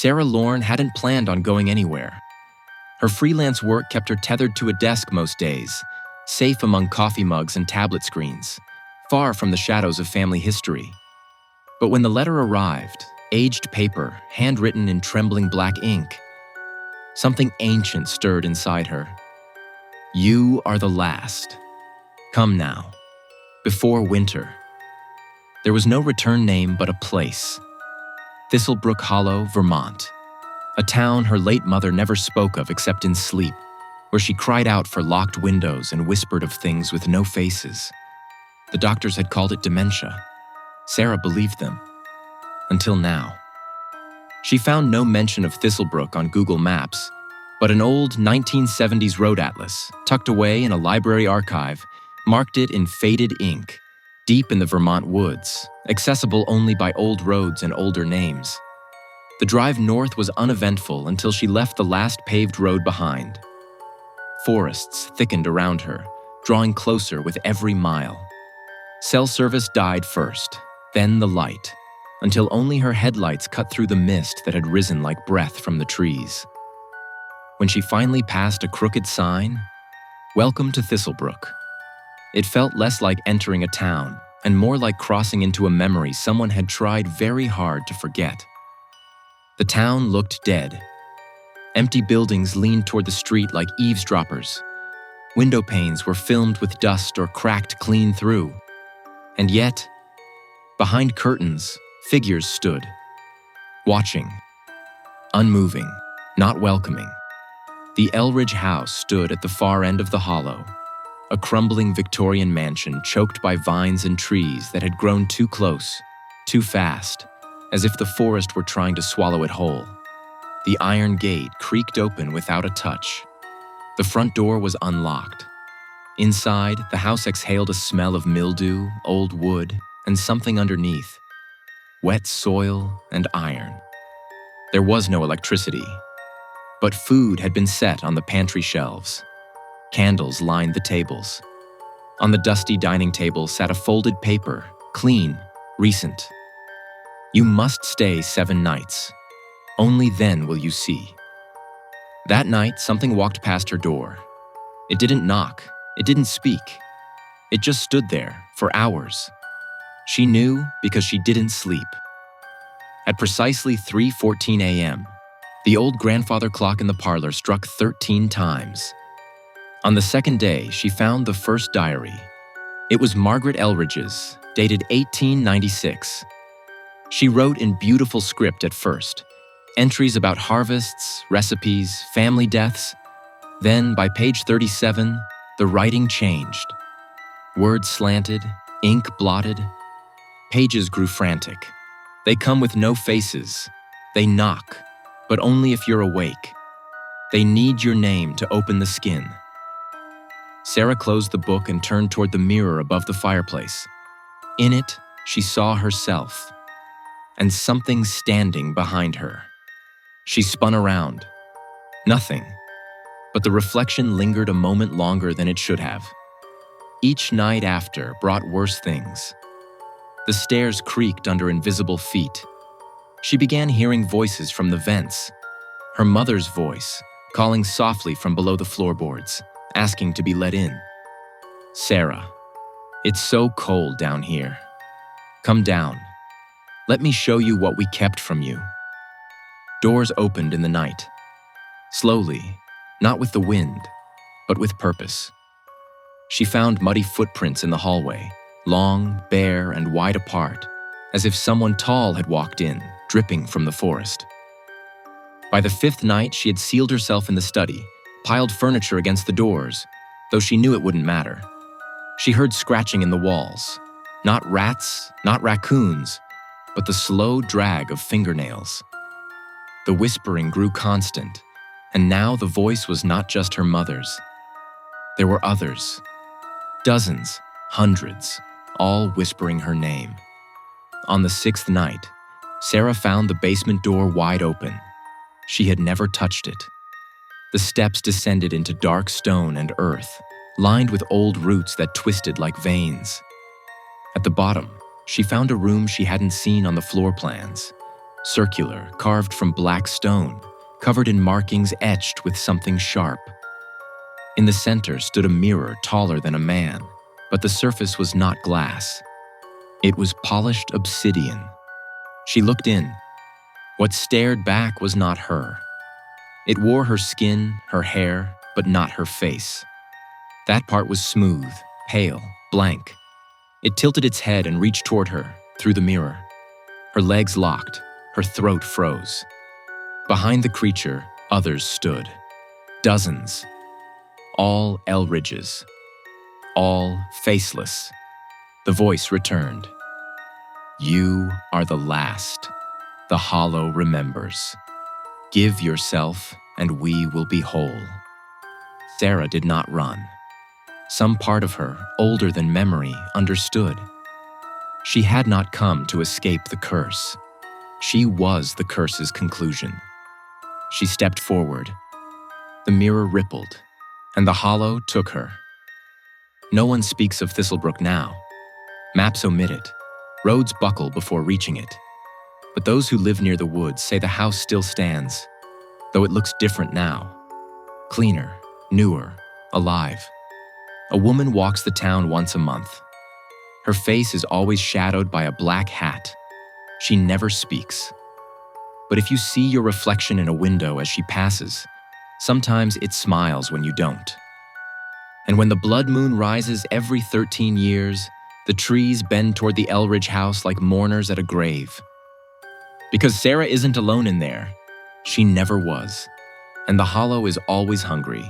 Sarah Lorne hadn't planned on going anywhere. Her freelance work kept her tethered to a desk most days, safe among coffee mugs and tablet screens, far from the shadows of family history. But when the letter arrived, aged paper, handwritten in trembling black ink, something ancient stirred inside her. You are the last. Come now, before winter. There was no return name but a place. Thistlebrook Hollow, Vermont. A town her late mother never spoke of except in sleep, where she cried out for locked windows and whispered of things with no faces. The doctors had called it dementia. Sarah believed them. Until now. She found no mention of Thistlebrook on Google Maps, but an old 1970s road atlas, tucked away in a library archive, marked it in faded ink, deep in the Vermont woods, accessible only by old roads and older names. The drive north was uneventful until she left the last paved road behind. Forests thickened around her, drawing closer with every mile. Cell service died first, then the light, until only her headlights cut through the mist that had risen like breath from the trees. When she finally passed a crooked sign, "Welcome to Thistlebrook," it felt less like entering a town and more like crossing into a memory someone had tried very hard to forget. The town looked dead. Empty buildings leaned toward the street like eavesdroppers. Window panes were filmed with dust or cracked clean through. And yet, behind curtains, figures stood, watching, unmoving, not welcoming. The Elridge house stood at the far end of the hollow, a crumbling Victorian mansion choked by vines and trees that had grown too close, too fast, as if the forest were trying to swallow it whole. The iron gate creaked open without a touch. The front door was unlocked. Inside, the house exhaled a smell of mildew, old wood, and something underneath. Wet soil and iron. There was no electricity, but food had been set on the pantry shelves. Candles lined the tables. On the dusty dining table sat a folded paper, clean, recent. You must stay 7 nights. Only then will you see. That night, something walked past her door. It didn't knock. It didn't speak. It just stood there for hours. She knew because she didn't sleep. At precisely 3:14 a.m., the old grandfather clock in the parlor struck 13 times. On the second day, she found the first diary. It was Margaret Elridge's, dated 1896. She wrote in beautiful script at first, entries about harvests, recipes, family deaths. Then, by page 37, the writing changed. Words slanted, ink blotted. Pages grew frantic. They come with no faces. They knock, but only if you're awake. They need your name to open the skin. Sarah closed the book and turned toward the mirror above the fireplace. In it, she saw herself, and something standing behind her. She spun around. Nothing. But the reflection lingered a moment longer than it should have. Each night after brought worse things. The stairs creaked under invisible feet. She began hearing voices from the vents. Her mother's voice, calling softly from below the floorboards, asking to be let in. "Sarah, it's so cold down here. Come down. Let me show you what we kept from you." Doors opened in the night. Slowly, not with the wind, but with purpose. She found muddy footprints in the hallway, long, bare, and wide apart, as if someone tall had walked in, dripping from the forest. By the 5th night, she had sealed herself in the study, piled furniture against the doors, though she knew it wouldn't matter. She heard scratching in the walls. Not rats, not raccoons, but the slow drag of fingernails. The whispering grew constant, and now the voice was not just her mother's. There were others. Dozens, hundreds, all whispering her name. On the 6th night, Sarah found the basement door wide open. She had never touched it. The steps descended into dark stone and earth, lined with old roots that twisted like veins. At the bottom, she found a room she hadn't seen on the floor plans. circular, carved from black stone, covered in markings etched with something sharp. In the center stood a mirror taller than a man, but the surface was not glass. It was polished obsidian. She looked in. What stared back was not her. It wore her skin, her hair, but not her face. That part was smooth, pale, blank. It tilted its head and reached toward her, through the mirror. Her legs locked, her throat froze. Behind the creature, others stood. Dozens. All Elridges. All faceless. The voice returned. You are the last. The Hollow remembers. Give yourself, and we will be whole. Sarah did not run. Some part of her, older than memory, understood. She had not come to escape the curse. She was the curse's conclusion. She stepped forward. The mirror rippled, and the Hollow took her. No one speaks of Thistlebrook now. Maps omit it. Roads buckle before reaching it. But those who live near the woods say the house still stands, though it looks different now. Cleaner, newer, alive. A woman walks the town once a month. Her face is always shadowed by a black hat. She never speaks. But if you see your reflection in a window as she passes, sometimes it smiles when you don't. And when the blood moon rises every 13 years, the trees bend toward the Elridge house like mourners at a grave. Because Sarah isn't alone in there. She never was. And the Hollow is always hungry,